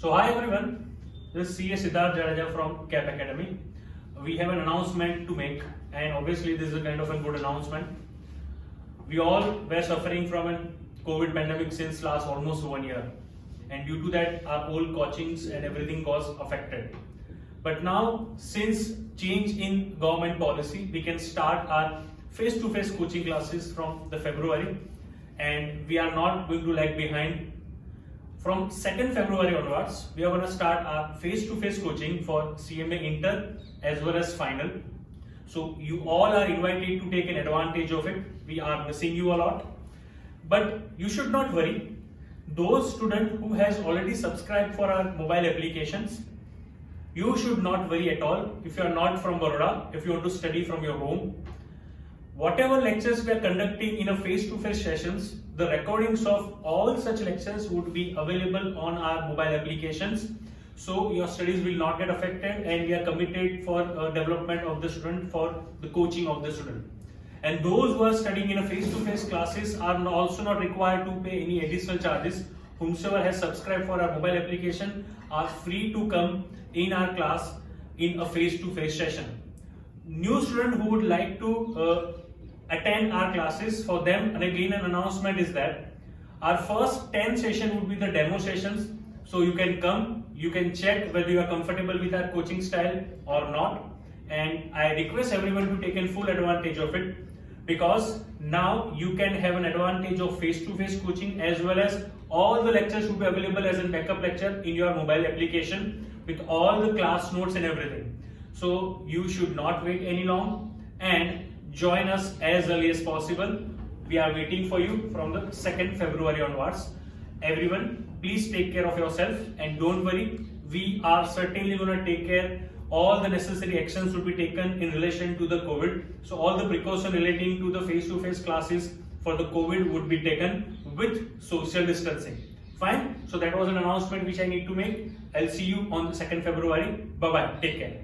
So hi everyone, this is CA Siddharth Jadeja from CAP Academy. We have an announcement to make, and obviously this is a kind of a good announcement. We all were suffering from a COVID pandemic since last almost 1 year, and due to that our whole coachings and everything was affected. But now, since change in government policy, we can start our face-to-face coaching classes from the February, and we are not going to lag behind. From 2nd February onwards, we are going to start our face-to-face coaching for CMA Inter as well as Final. So you all are invited to take an advantage of it. We are missing you a lot. But you should not worry. Those students who has already subscribed for our mobile applications, you should not worry at all. If you are not from Baroda, if you want to study from your home, whatever lectures we are conducting in a face-to-face sessions, the recordings of all such lectures would be available on our mobile applications. So your studies will not get affected, and we are committed for development of the student, for the coaching of the student. And those who are studying in a face-to-face classes are also not required to pay any additional charges. Whomsoever has subscribed for our mobile application are free to come in our class in a face-to-face session. New student who would like to attend our classes, for them, and again an announcement is that our first 10 session would be the demo sessions. So you can come, you can check whether you are comfortable with our coaching style or not, and I request everyone to take in full advantage of it, because now you can have an advantage of face-to-face coaching, as well as all the lectures will be available as a backup lecture in your mobile application with all the class notes and everything. So you should not wait any long and join us as early as possible. We are waiting for you from the 2nd February onwards. Everyone, please take care of yourself, and don't worry, we are certainly going to take care. All the necessary actions will be taken in relation to the COVID. So all the precaution relating to the face-to-face classes for the COVID would be taken with social distancing. Fine. So that was an announcement which I need to make. I'll see you on the 2nd February. Bye-bye. Take care.